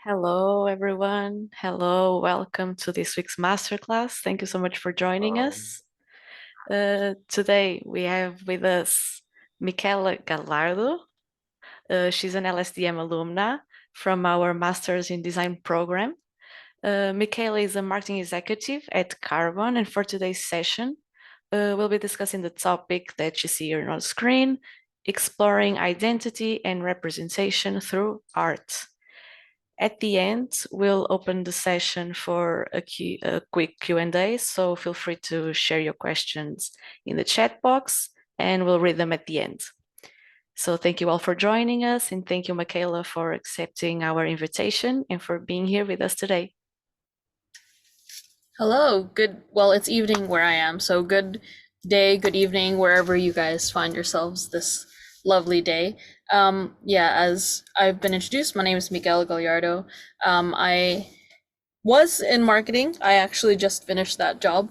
Hello, everyone. Hello, welcome to this week's masterclass. Thank you so much for joining us. Today we have with us Michaela Gallardo. She's an LSDM alumna from our Masters in Design program. Michaela is a marketing executive at Carbon, and for today's session, we'll be discussing the topic that you see here on screen, exploring identity and representation through art. At the end, we'll open the session for a quick Q&A, so feel free to share your questions in the chat box and we'll read them at the end. So thank you all for joining us, and thank you, Michaela, for accepting our invitation and for being here with us today. Hello, well, it's evening where I am, so good day, good evening, wherever you guys find yourselves this lovely day. As I've been introduced, my name is Michaela Gallardo. I was in marketing. I actually just finished that job.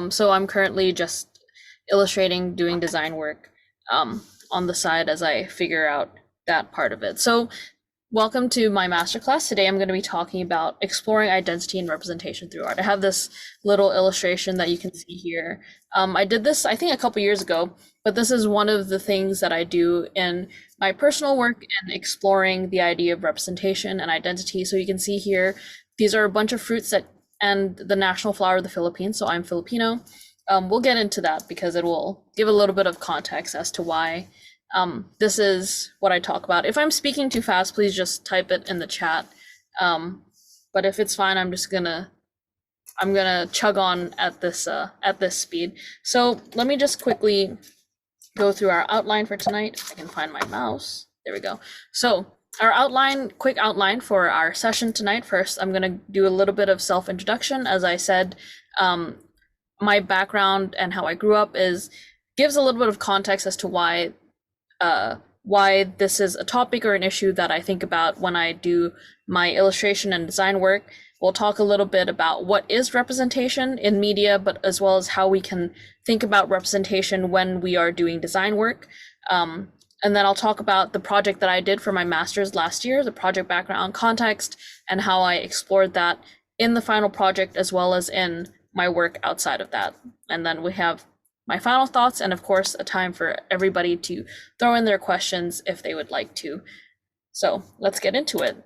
So I'm currently just illustrating, doing design work on the side as I figure out that part of it. So welcome to my masterclass. Today I'm going to be talking about exploring identity and representation through art. I have this little illustration that you can see here. I did this, I think, a couple years ago, but this is one of the things that I do in my personal work and exploring the idea of representation and identity. So you can see here, these are a bunch of fruits and the national flower of the Philippines. So I'm Filipino. We'll get into that because it will give a little bit of context as to why this is what I talk about. If I'm speaking too fast, please just type it in the chat. But if it's fine, I'm gonna chug on at this speed. So let me just quickly go through our outline for tonight. If I can find my mouse. There we go. So our quick outline for our session tonight. First, I'm gonna do a little bit of self-introduction. As I said, my background and how I grew up gives a little bit of context as to why this is a topic or an issue that I think about when I do my illustration and design work. We'll talk a little bit about what is representation in media, but as well as how we can think about representation when we are doing design work. And then I'll talk about the project that I did for my master's last year, the project background context, and how I explored that in the final project as well as in my work outside of that. And then we have my final thoughts, and of course, a time for everybody to throw in their questions if they would like to. So let's get into it.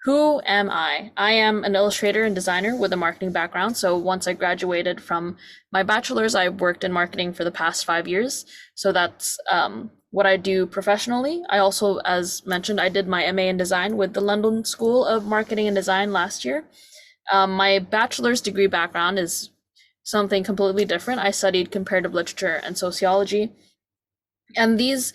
Who am I? I am an illustrator and designer with a marketing background. So once I graduated from my bachelor's, I worked in marketing for the past 5 years. So that's what I do professionally. I also, as mentioned, I did my MA in design with the London School of Marketing and Design last year. My bachelor's degree background is something completely different. I studied comparative literature and sociology. And this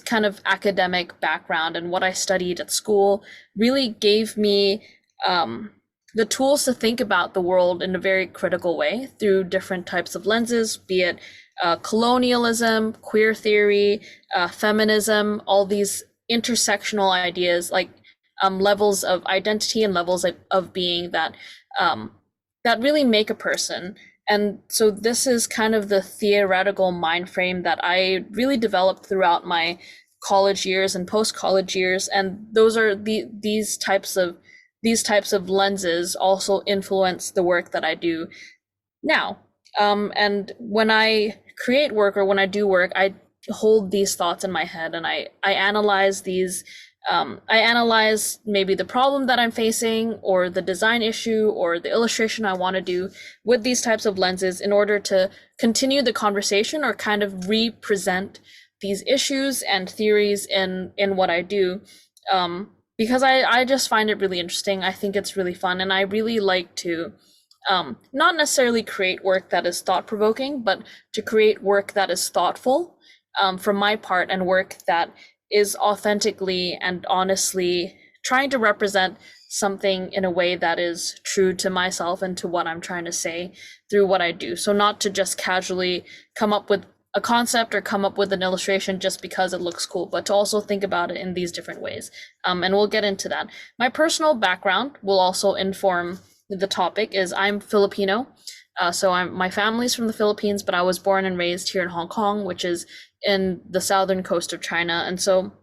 kind of academic background and what I studied at school really gave me the tools to think about the world in a very critical way through different types of lenses, be it colonialism, queer theory, feminism, all these intersectional ideas, like levels of identity and levels of being that really make a person. And so this is kind of the theoretical mind frame that I really developed throughout my college years and post-college years. And those are these types of lenses also influence the work that I do now. And when I create work or when I do work, I hold these thoughts in my head and I analyze these. I analyze maybe the problem that I'm facing or the design issue or the illustration I want to do with these types of lenses in order to continue the conversation or kind of represent these issues and theories in what I do. Because I just find it really interesting. I think it's really fun, and I really like to not necessarily create work that is thought-provoking, but to create work that is thoughtful from my part, and work that is authentically and honestly trying to represent something in a way that is true to myself and to what I'm trying to say through what I do. So not to just casually come up with a concept or come up with an illustration just because it looks cool, but to also think about it in these different ways. And we'll get into that. My personal background will also inform the topic. Is I'm Filipino. So my family's from the Philippines, but I was born and raised here in Hong Kong, which is in the southern coast of China. And so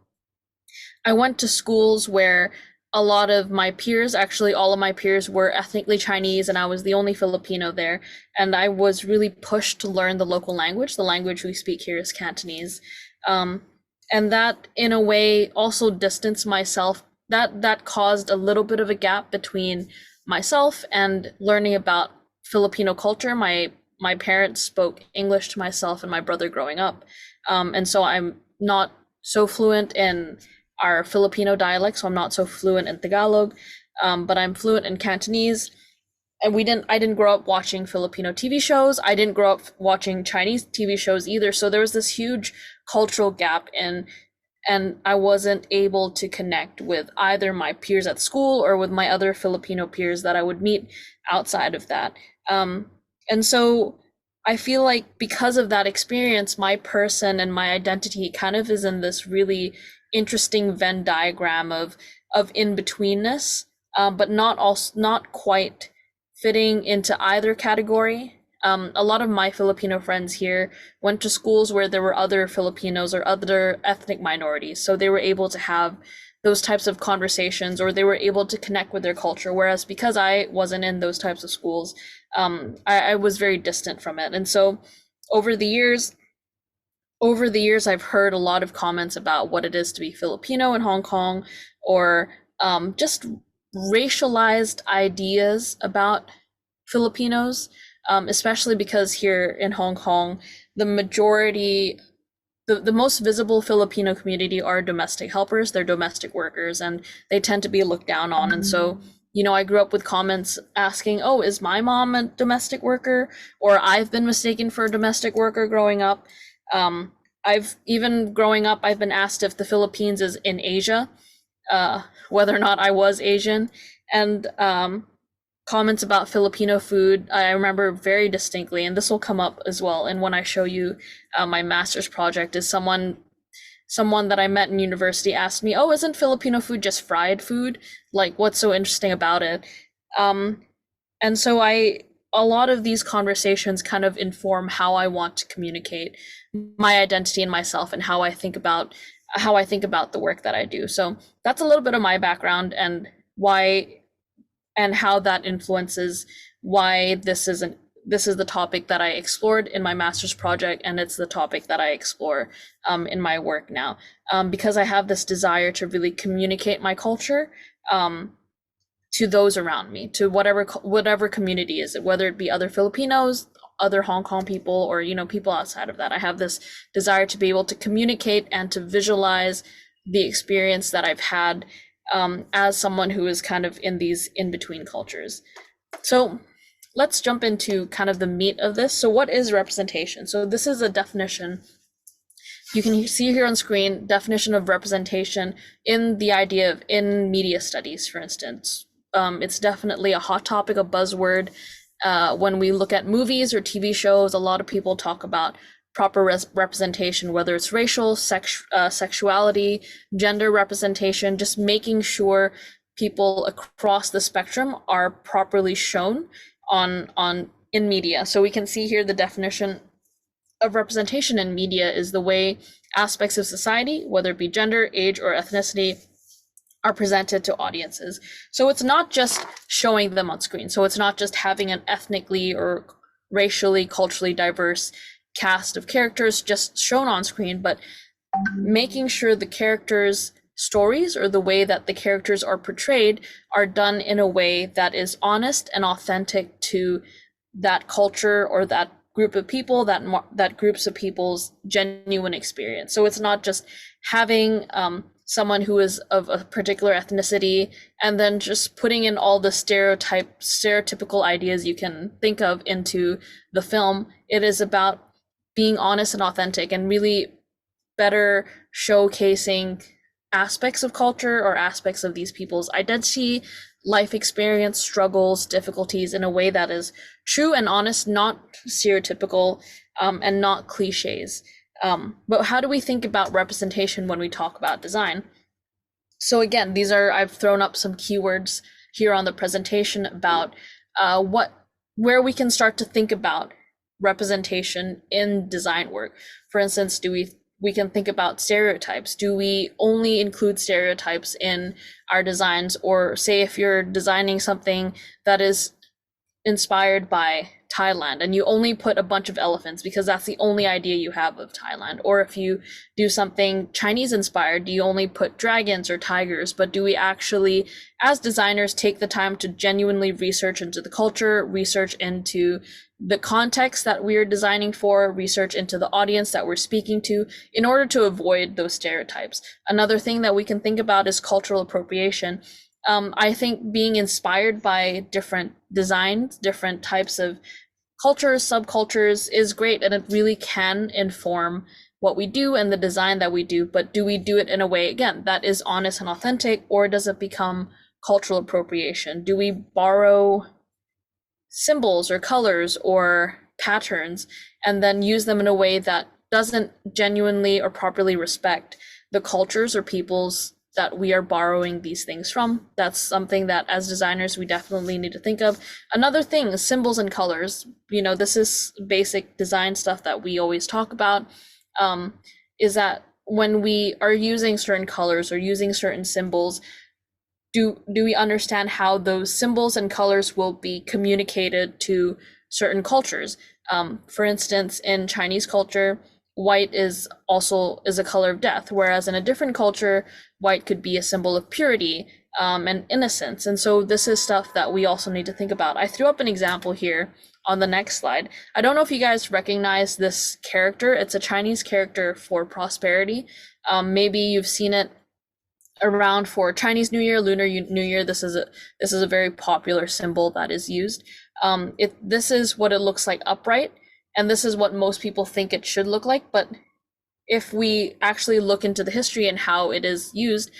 I went to schools where a lot of my peers, actually all of my peers, were ethnically Chinese, and I was the only Filipino there. And I was really pushed to learn the local language. The language we speak here is Cantonese. Um, and that, in a way, also distanced myself. That caused a little bit of a gap between myself and learning about Filipino culture. My parents spoke English to myself and my brother growing up. And so I'm not so fluent in our Filipino dialect, so I'm not so fluent in Tagalog, but I'm fluent in Cantonese. And I didn't grow up watching Filipino TV shows. I didn't grow up watching Chinese TV shows either. So there was this huge cultural gap, and I wasn't able to connect with either my peers at school or with my other Filipino peers that I would meet outside of that. And so I feel like because of that experience, my person and my identity kind of is in this really interesting Venn diagram of in-betweenness, but not quite fitting into either category. A lot of my Filipino friends here went to schools where there were other Filipinos or other ethnic minorities, so they were able to have those types of conversations, or they were able to connect with their culture. Whereas because I wasn't in those types of schools, I was very distant from it. And so over the years, I've heard a lot of comments about what it is to be Filipino in Hong Kong, or just racialized ideas about Filipinos, especially because here in Hong Kong, the most visible Filipino community are domestic helpers. They're domestic workers, and they tend to be looked down on. And so, I grew up with comments asking, oh, is my mom a domestic worker? Or I've been mistaken for a domestic worker growing up. I've been asked if the Philippines is in Asia, whether or not I was Asian. And comments about Filipino food, I remember very distinctly, and this will come up as well. And when I show you my master's project, is someone that I met in university asked me, oh, isn't Filipino food just fried food? Like, what's so interesting about it? And so a lot of these conversations kind of inform how I want to communicate my identity and myself, and how I think about the work that I do. So that's a little bit of my background and how that influences why this is the topic that I explored in my master's project, and it's the topic that I explore in my work now, because I have this desire to really communicate my culture to those around me, to whatever community is it, whether it be other Filipinos, other Hong Kong people, or people outside of that. I have this desire to be able to communicate and to visualize the experience that I've had as someone who is kind of in these in-between cultures. So let's jump into kind of the meat of this. So what is representation? So this is a definition. You can see here on screen, definition of representation in the idea of in media studies, for instance. It's definitely a hot topic, a buzzword. When we look at movies or TV shows, a lot of people talk about proper representation, whether it's racial, sexuality, gender representation, just making sure people across the spectrum are properly shown in media. So we can see here the definition of representation in media is the way aspects of society, whether it be gender, age, or ethnicity, are presented to audiences. So it's not just showing them on screen. So it's not just having an ethnically or racially, culturally diverse cast of characters just shown on screen, but making sure the characters' stories, or the way that the characters are portrayed, are done in a way that is honest and authentic to that culture or that group of people, that groups of people's genuine experience. So it's not just having someone who is of a particular ethnicity and then just putting in all the stereotypical ideas you can think of into the film. It is about being honest and authentic, and really better showcasing aspects of culture or aspects of these people's identity, life experience, struggles, difficulties, in a way that is true and honest, not stereotypical, and not cliches. But how do we think about representation when we talk about design? So again, I've thrown up some keywords here on the presentation about where we can start to think about representation in design work. For instance, do we we can think about stereotypes. Do we only include stereotypes in our designs? Or say if you're designing something that is inspired by Thailand and you only put a bunch of elephants because that's the only idea you have of Thailand. Or if you do something Chinese inspired, do you only put dragons or tigers? But do we actually, as designers, take the time to genuinely research into the culture, research into the context that we're designing for, research into the audience that we're speaking to, in order to avoid those stereotypes? Another thing that we can think about is cultural appropriation. I think being inspired by different designs, different types of cultures, subcultures is great, and it really can inform what we do and the design that we do. But do we do it in a way, again, that is honest and authentic, or does it become cultural appropriation? Do we borrow symbols or colors or patterns and then use them in a way that doesn't genuinely or properly respect the cultures or peoples that we are borrowing these things from? That's something that as designers we definitely need to think of. Another thing is symbols and colors. This is basic design stuff that we always talk about, is that when we are using certain colors or using certain symbols, do we understand how those symbols and colors will be communicated to certain cultures? For instance, in Chinese culture, white is a color of death, whereas in a different culture, white could be a symbol of purity and innocence. And so this is stuff that we also need to think about. I threw up an example here on the next slide. I don't know if you guys recognize this character. It's a Chinese character for prosperity. Maybe you've seen it around for Chinese New Year, Lunar New Year. This is a very popular symbol that is used. This is what it looks like upright, and this is what most people think it should look like. But if we actually look into the history and how it is used,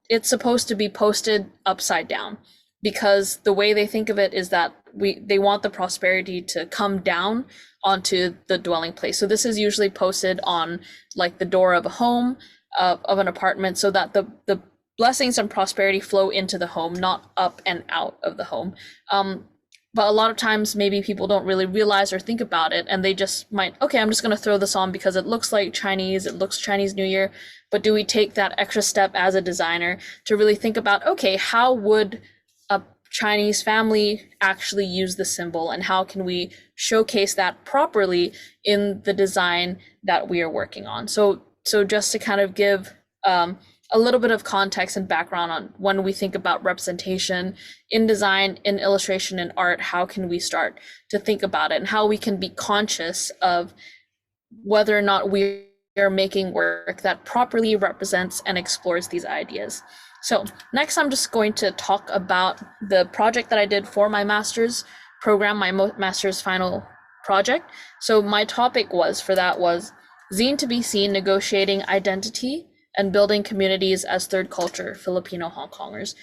it's supposed to be posted upside down, because the way they think of it is that they want the prosperity to come down onto the dwelling place. So this is usually posted on like the door of a home, of an apartment, so that the blessings and prosperity flow into the home, not up and out of the home. But a lot of times maybe people don't really realize or think about it, and they just might, okay, I'm just going to throw this on because it looks like Chinese, it looks Chinese New Year. But do we take that extra step as a designer to really think about, okay, how would a Chinese family actually use the symbol, and how can we showcase that properly in the design that we are working on? So just to kind of give a little bit of context and background on when we think about representation in design, in illustration, and art, how can we start to think about it, and how we can be conscious of whether or not we are making work that properly represents and explores these ideas. So next, I'm just going to talk about the project that I did for my master's program, my master's final project. So my topic was Zine to be Seen, Negotiating Identity and Building Communities as Third Culture Filipino Hong Kongers.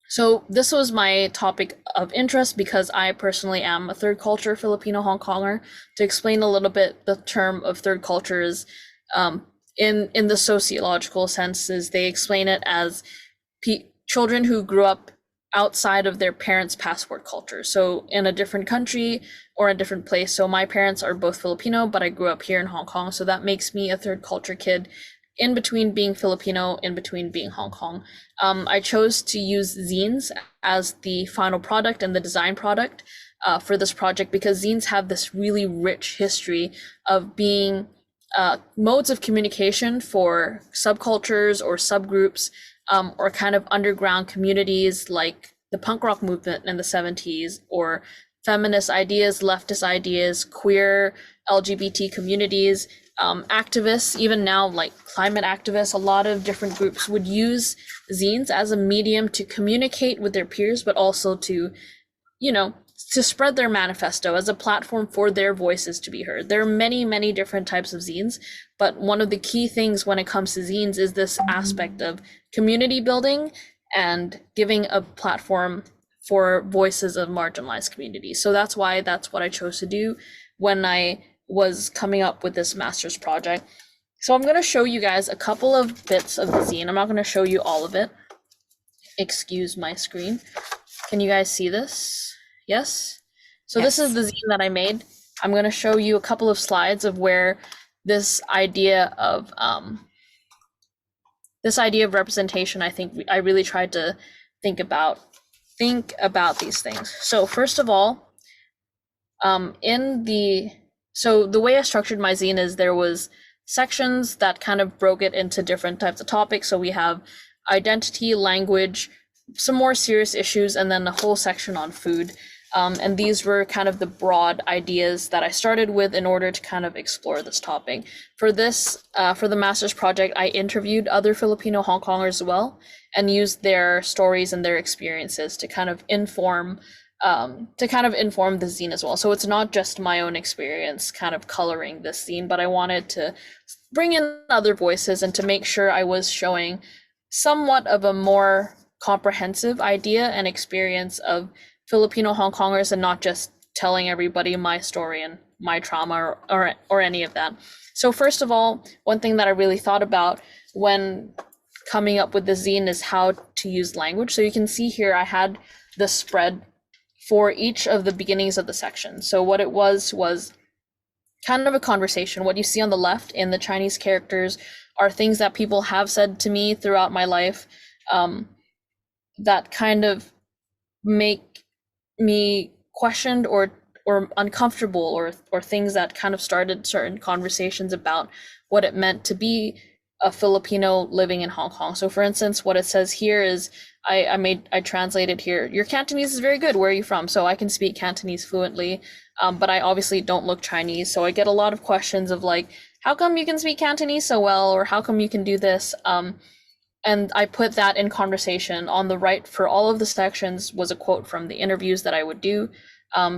So this was my topic of interest because I personally am a third culture Filipino Hong Konger. To explain a little bit, the term of third culture is in the sociological senses, they explain it as children who grew up outside of their parents' passport culture. So in a different country or a different place. So my parents are both Filipino, but I grew up here in Hong Kong. So that makes me a third culture kid, in between being Filipino, in between being Hong Kong. I chose to use zines as the final product and the design product for this project, because zines have this really rich history of being modes of communication for subcultures or subgroups, or kind of underground communities like the punk rock movement in the 70s, or feminist ideas, leftist ideas, queer, LGBT communities, activists, even now like climate activists. A lot of different groups would use zines as a medium to communicate with their peers, but also to, to spread their manifesto, as a platform for their voices to be heard. There are many, many different types of zines, but one of the key things when it comes to zines is this aspect of community building and giving a platform for voices of marginalized communities. So that's what I chose to do when I was coming up with this master's project. So I'm going to show you guys a couple of bits of the zine. I'm not going to show you all of it. Excuse my screen. Can you guys see this? Yes? So yes. This is the zine that I made. I'm going to show you a couple of slides of where this idea of representation, I think I really tried to think about these things. So first of all, the way I structured my zine is there was sections that kind of broke it into different types of topics. So we have identity, language, some more serious issues, and then a whole section on food. And these were kind of the broad ideas that I started with in order to kind of explore this topic. For the master's project, I interviewed other Filipino Hong Kongers as well and used their stories and their experiences to kind of inform the zine as well. So it's not just my own experience kind of coloring this zine, but I wanted to bring in other voices and to make sure I was showing somewhat of a more comprehensive idea and experience of Filipino Hong Kongers and not just telling everybody my story and my trauma or any of that. So first of all, one thing that I really thought about when coming up with the zine is how to use language. So you can see here I had the spread for each of the beginnings of the section. So what it was kind of a conversation. What you see on the left in the Chinese characters are things that people have said to me throughout my life that kind of make me questioned or uncomfortable or things that kind of started certain conversations about what it meant to be a Filipino living in Hong Kong. So for instance, what it says here is I translated here, your Cantonese is very good, where are you from? So I can speak Cantonese fluently, but I obviously don't look Chinese. So I get a lot of questions of like, how come you can speak Cantonese so well? Or how come you can do this? And I put that in conversation. On the right for all of the sections was a quote from the interviews that I would do.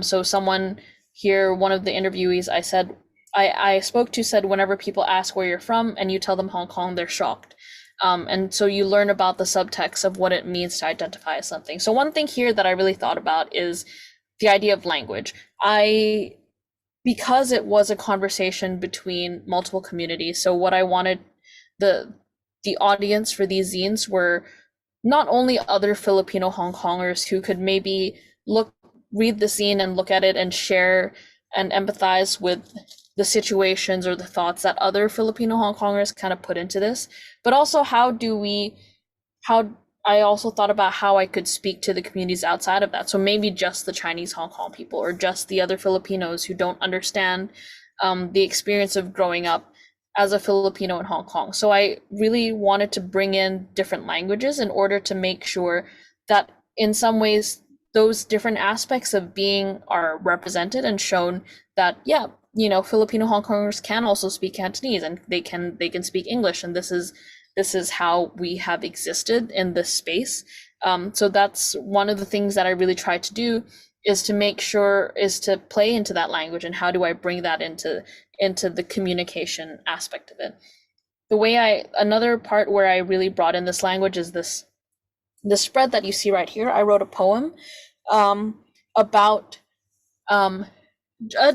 So someone here, one of the interviewees I spoke to said, whenever people ask where you're from and you tell them Hong Kong, they're shocked. And so you learn about the subtext of what it means to identify as something. So one thing here that I really thought about is the idea of language. Because it was a conversation between multiple communities, so what I wanted the audience for these zines were not only other Filipino Hong Kongers who could maybe read the zine and look at it and share and empathize with the situations or the thoughts that other Filipino Hong Kongers kind of put into this, but also I also thought about how I could speak to the communities outside of that. So maybe just the Chinese Hong Kong people or just the other Filipinos who don't understand the experience of growing up as a Filipino in Hong Kong. So I really wanted to bring in different languages in order to make sure that in some ways those different aspects of being are represented and shown that, yeah, you know, Filipino Hong Kongers can also speak Cantonese and they can speak English, and this is how we have existed in this space. So that's one of the things that I really tried to do, is to play into that language and how do I bring that into the communication aspect of it. Another part where I really brought in this language is the spread that you see right here. I wrote a poem about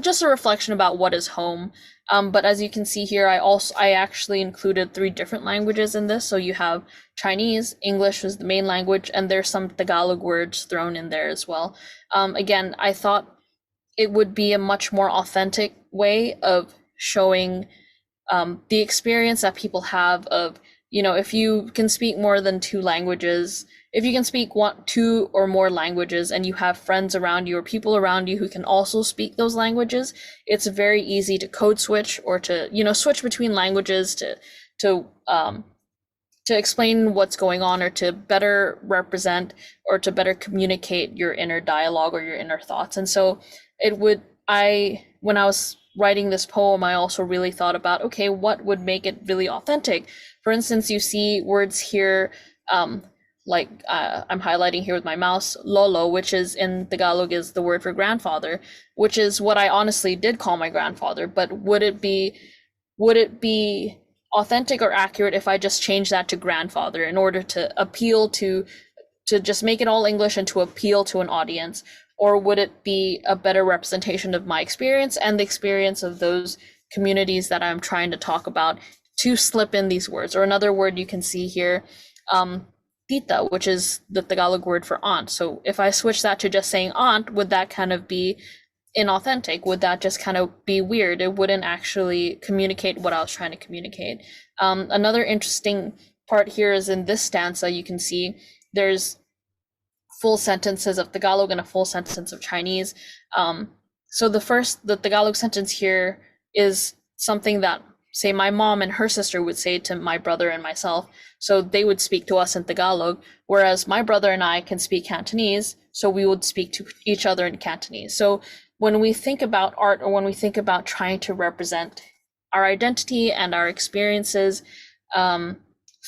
just a reflection about what is home. But as you can see here, I actually included 3 different languages in this. So you have Chinese, English is the main language, and there's some Tagalog words thrown in there as well. Again, I thought it would be a much more authentic way of showing the experience that people have of, you know, if you can speak more than 2 languages, if you can speak 2 or more languages and you have friends around you or people around you who can also speak those languages, it's very easy to code switch or to, you know, switch between languages to explain what's going on or to better represent or to better communicate your inner dialogue or your inner thoughts. And so when I was writing this poem, I also really thought about, okay, what would make it really authentic? For instance, you see words here, I'm highlighting here with my mouse, lolo, which is in Tagalog is the word for grandfather, which is what I honestly did call my grandfather. But would it be authentic or accurate if I just change that to grandfather in order to appeal to just make it all English and to appeal to an audience? Or would it be a better representation of my experience and the experience of those communities that I'm trying to talk about, to slip in these words? Or another word you can see here, tita, which is the Tagalog word for aunt. So if I switch that to just saying aunt, would that kind of be inauthentic? Would that just kind of be weird? It wouldn't actually communicate what I was trying to communicate. Another interesting part here is in this stanza, you can see there's full sentences of Tagalog and a full sentence of Chinese. So the Tagalog sentence here is something that, say, my mom and her sister would say to my brother and myself. So they would speak to us in Tagalog, whereas my brother and I can speak Cantonese, so we would speak to each other in Cantonese. So when we think about art, or when we think about trying to represent our identity and our experiences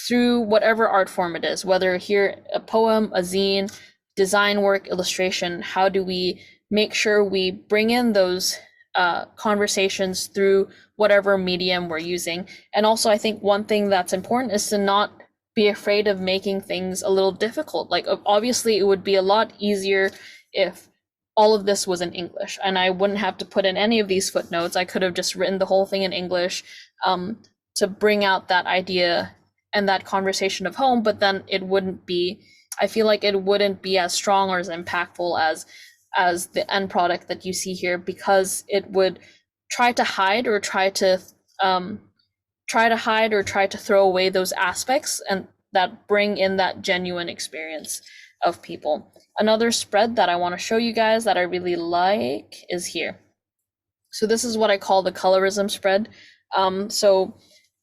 through whatever art form it is, whether here a poem, a zine, design work, illustration, how do we make sure we bring in those conversations through whatever medium we're using? And also, I think one thing that's important is to not be afraid of making things a little difficult. Like, obviously, it would be a lot easier if all of this was in English and I wouldn't have to put in any of these footnotes. I could have just written the whole thing in English to bring out that idea and that conversation of home, but then it wouldn't be, I feel like it wouldn't be as strong or as impactful as the end product that you see here, because it would try to hide or try to throw away those aspects and that bring in that genuine experience of people. Another spread that I want to show you guys that I really like is here. So this is what I call the colorism spread. So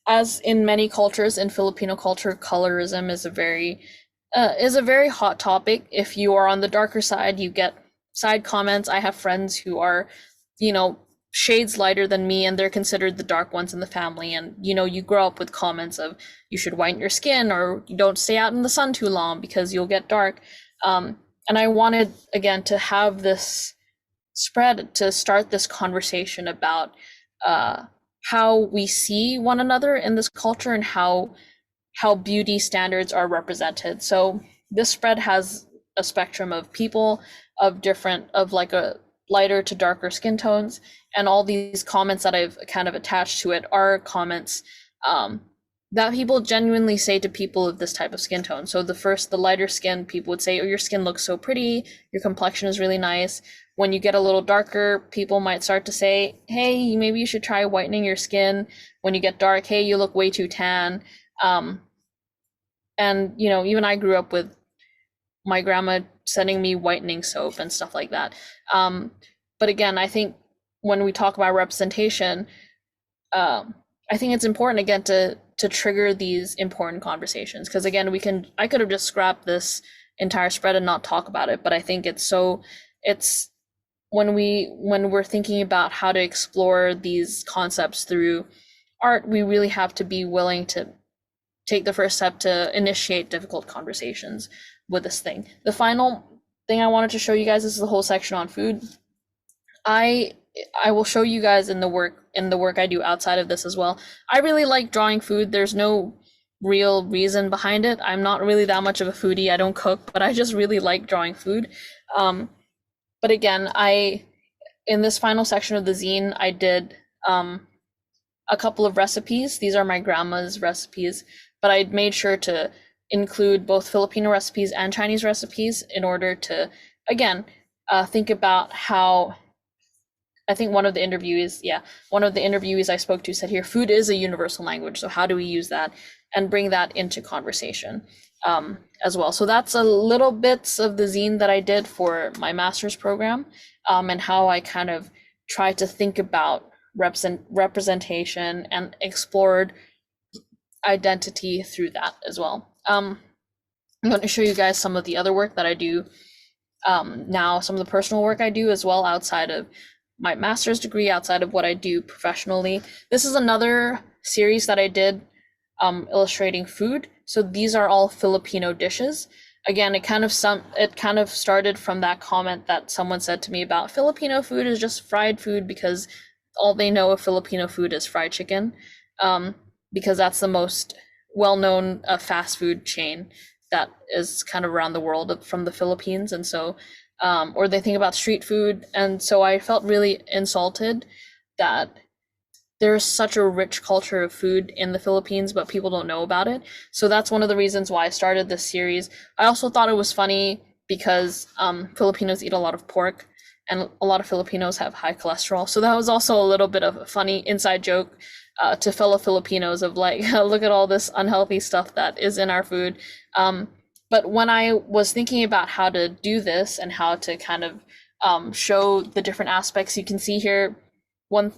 as in many cultures, in Filipino culture, colorism is a very hot topic. If you are on the darker side, you get side comments. I have friends who are, shades lighter than me, and they're considered the dark ones in the family. And, you grow up with comments of you should whiten your skin, or you don't stay out in the sun too long because you'll get dark. And I wanted, again, to have this spread to start this conversation about how we see one another in this culture and how beauty standards are represented. So this spread has a spectrum of people of like a lighter to darker skin tones, and all these comments that I've kind of attached to it are comments that people genuinely say to people of this type of skin tone. So the lighter skin, people would say, oh, your skin looks so pretty, your complexion is really nice. When you get a little darker, people might start to say, hey, maybe you should try whitening your skin. When you get dark, hey, you look way too tan. And, even I grew up with my grandma sending me whitening soap and stuff like that. But again, I think when we talk about representation, I think it's important, again, to trigger these important conversations. Because again, I could have just scrapped this entire spread and not talk about it, but I think it's when we're thinking about how to explore these concepts through art, we really have to be willing to take the first step to initiate difficult conversations with this thing. The final thing I wanted to show you guys is the whole section on food. I will show you guys in the work I do outside of this as well. I really like drawing food. There's no real reason behind it. I'm not really that much of a foodie. I don't cook, but I just really like drawing food. But again, in this final section of the zine, I did a couple of recipes. These are my grandma's recipes, but I made sure to include both Filipino recipes and Chinese recipes in order to, again, think about how, I think one of the interviewees I spoke to said here, food is a universal language. So how do we use that and bring that into conversation as well? So that's a little bits of the zine that I did for my master's program, and how I kind of tried to think about representation and explored identity through that as well. I'm going to show you guys some of the other work that I do now, some of the personal work I do as well outside of my master's degree, outside of what I do professionally. This is another series that I did illustrating food. So these are all Filipino dishes. Again, it kind of started from that comment that someone said to me about Filipino food is just fried food, because all they know of Filipino food is fried chicken, because that's the most well-known fast food chain that is kind of around the world from the Philippines. And so or they think about street food. And so I felt really insulted that there's such a rich culture of food in the Philippines, but people don't know about it. So that's one of the reasons why I started this series. I also thought it was funny because Filipinos eat a lot of pork, and a lot of Filipinos have high cholesterol. So that was also a little bit of a funny inside joke to fellow Filipinos of like, look at all this unhealthy stuff that is in our food. But when I was thinking about how to do this and how to kind of show the different aspects, you can see here what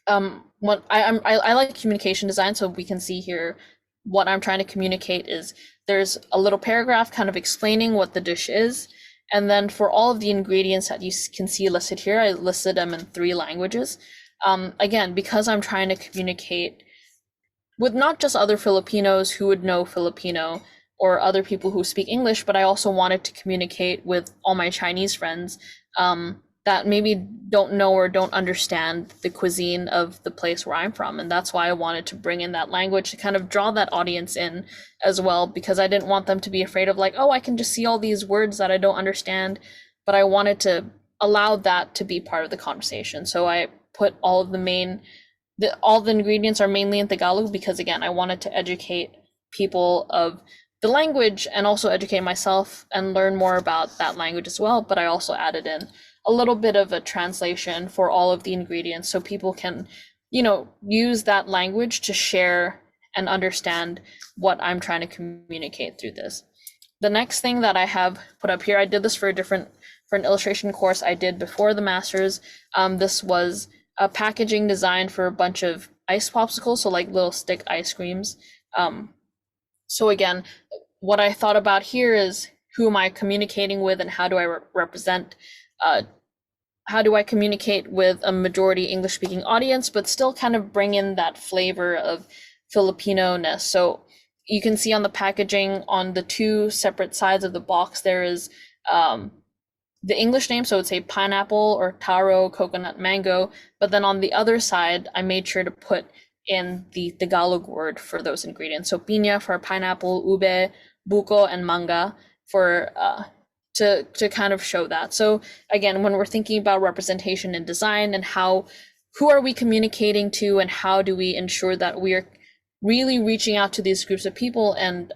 I like communication design, so we can see here what I'm trying to communicate is there's a little paragraph kind of explaining what the dish is, and then for all of the ingredients that you can see listed here, I listed them in 3 languages. Again, because I'm trying to communicate with not just other Filipinos who would know Filipino or other people who speak English, but I also wanted to communicate with all my Chinese friends that maybe don't know or don't understand the cuisine of the place where I'm from. And that's why I wanted to bring in that language to kind of draw that audience in as well, because I didn't want them to be afraid of like, oh, I can just see all these words that I don't understand, but I wanted to allow that to be part of the conversation. So I put all of all the ingredients are mainly in Tagalog because, again, I wanted to educate people of the language and also educate myself and learn more about that language as well. But I also added in a little bit of a translation for all of the ingredients so people can, use that language to share and understand what I'm trying to communicate through this. The next thing that I have put up here, I did this for an illustration course I did before the master's. This was a packaging design for a bunch of ice popsicles, so like little stick ice creams. So again, what I thought about here is who am I communicating with and how do I represent, how do I communicate with a majority English speaking audience, but still kind of bring in that flavor of Filipino-ness. So you can see on the packaging on the 2 separate sides of the box, there is the English name, so it's a pineapple or taro, coconut, mango, but then on the other side, I made sure to put in the Tagalog word for those ingredients. So piña for pineapple, ube, buko, and manga for to kind of show that. So again, when we're thinking about representation in design and who are we communicating to and how do we ensure that we are really reaching out to these groups of people and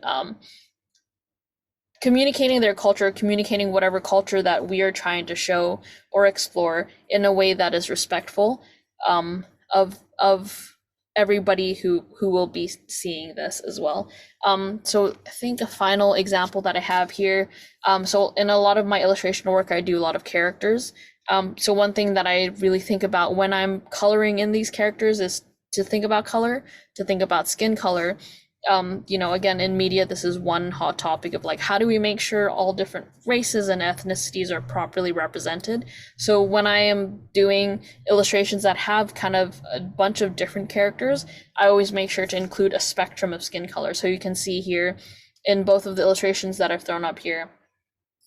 communicating their culture, communicating whatever culture that we are trying to show or explore in a way that is respectful of everybody who will be seeing this as well. So I think a final example that I have here, so in a lot of my illustration work, I do a lot of characters. So one thing that I really think about when I'm coloring in these characters is to think about color, to think about skin color. Again, in media, this is one hot topic of like, how do we make sure all different races and ethnicities are properly represented? So when I am doing illustrations that have kind of a bunch of different characters, I always make sure to include a spectrum of skin color. So you can see here in both of the illustrations that I've thrown up here,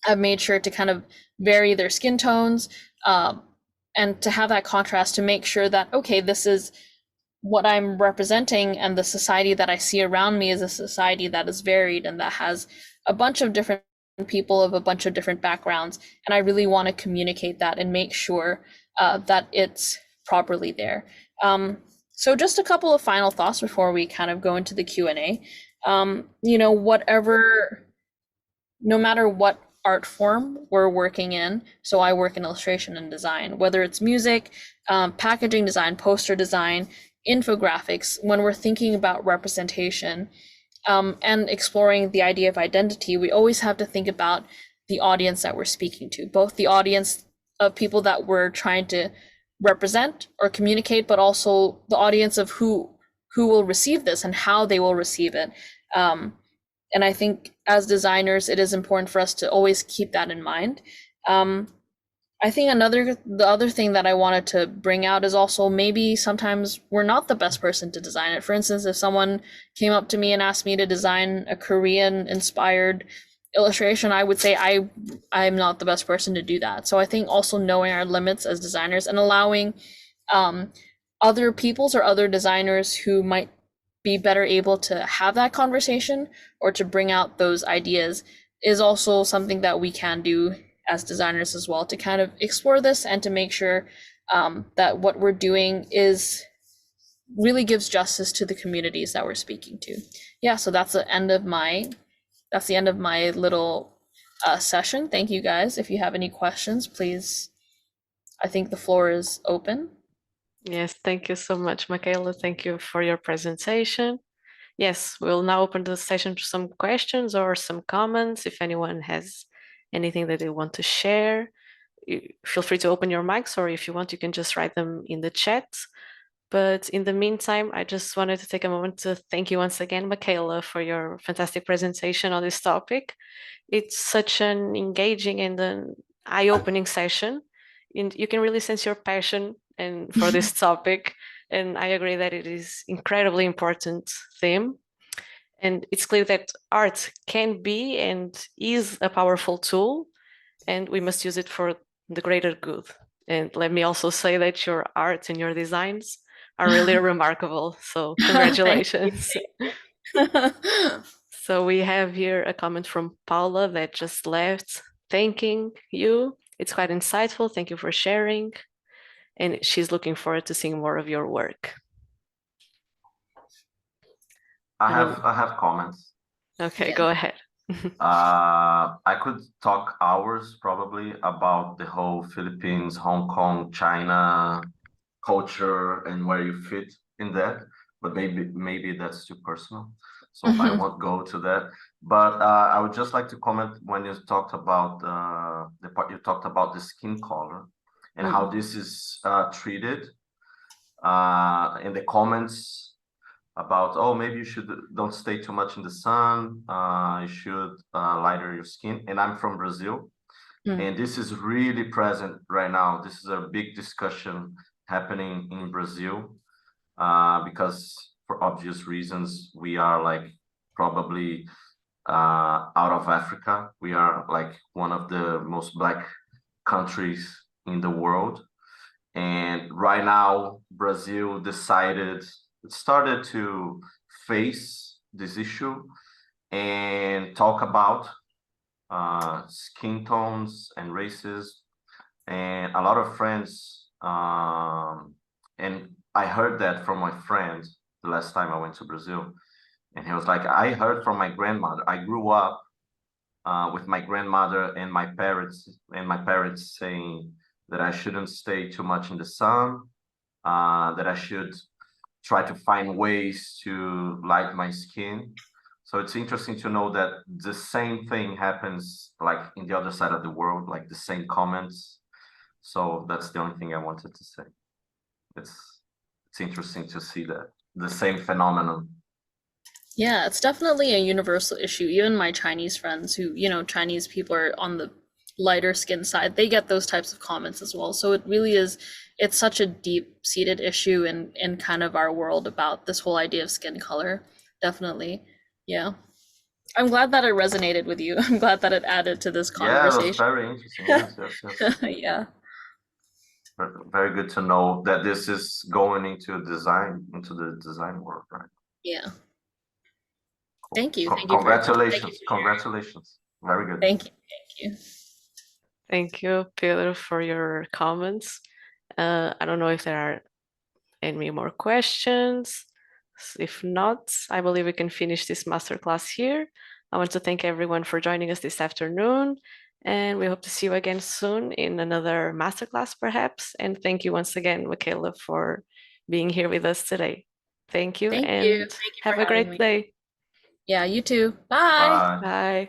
I've made sure to kind of vary their skin tones and to have that contrast to make sure that, okay, this is what I'm representing and the society that I see around me is a society that is varied and that has a bunch of different people of a bunch of different backgrounds. And I really want to communicate that and make sure that it's properly there. So just a couple of final thoughts before we kind of go into the Q&A. No matter what art form we're working in, so I work in illustration and design, whether it's music, packaging design, poster design, infographics, when we're thinking about representation and exploring the idea of identity, we always have to think about the audience that we're speaking to, both the audience of people that we're trying to represent or communicate, but also the audience of who will receive this and how they will receive it. And I think as designers, it is important for us to always keep that in mind. I think the other thing that I wanted to bring out is also maybe sometimes we're not the best person to design it. For instance, if someone came up to me and asked me to design a Korean inspired illustration, I would say I'm not the best person to do that. So I think also knowing our limits as designers and allowing other people's or other designers who might be better able to have that conversation or to bring out those ideas is also something that we can do as designers as well, to kind of explore this and to make sure that what we're doing really gives justice to the communities that we're speaking to. Yeah, so that's the end of my little session. Thank you guys. If you have any questions, please I think the floor is open. Yes, thank you so much, Michaela. Thank you for your presentation. Yes, we'll now open the session to some questions or some comments. If anyone has anything that they want to share, feel free to open your mics, or if you want, you can just write them in the chat. But in the meantime, I just wanted to take a moment to thank you once again, Michaela, for your fantastic presentation on this topic. It's such an engaging and an eye-opening session, and you can really sense your passion and for this topic. And I agree that it is incredibly important theme. And it's clear that art can be and is a powerful tool, and we must use it for the greater good. And let me also say that your art and your designs are really remarkable. So Thank congratulations. you. So we have here a comment from Paula that just left, thanking you. It's quite insightful. Thank you for sharing. And she's looking forward to seeing more of your work. I have comments. Okay, Yeah. go ahead. I could talk hours probably about the whole Philippines, Hong Kong, China culture and where you fit in that, but maybe that's too personal. So I won't go to that. But I would just like to comment when you talked about the part you talked about the skin color and how this is treated in the comments about, oh, maybe you should don't stay too much in the sun, you should lighter your skin. And I'm from Brazil, and this is really present right now. This is a big discussion happening in Brazil because for obvious reasons we are like probably out of Africa. We are like one of the most black countries in the world. And right now, Brazil started to face this issue and talk about skin tones and races. And a lot of friends, and I heard that from my friend the last time I went to Brazil. And he was like, I heard from my grandmother. I grew up with my grandmother and my parents saying that I shouldn't stay too much in the sun, that I should try to find ways to light my skin. So it's interesting to know that the same thing happens like in the other side of the world, like the same comments. So that's the only thing I wanted to say. It's interesting to see that the same phenomenon. Yeah, it's definitely a universal issue. Even my Chinese friends who, Chinese people are on the lighter skin side, they get those types of comments as well. So it really is, it's such a deep-seated issue in kind of our world about this whole idea of skin color. Definitely. Yeah. I'm glad that it resonated with you. I'm glad that it added to this Yeah, it was conversation. very interesting. Yes. Yeah. Very good to know that this is going into the design world, right? Yeah. Thank you. Congratulations. Congratulations. Very good. Thank you. Thank you, Pedro, for your comments. I don't know if there are any more questions. If not, I believe we can finish this masterclass here. I want to thank everyone for joining us this afternoon, and we hope to see you again soon in another masterclass, perhaps. And thank you once again, Michaela, for being here with us today. Thank you, Thank you. and Thank you have for a having great me. day. Yeah, you too. Bye. Bye. Bye.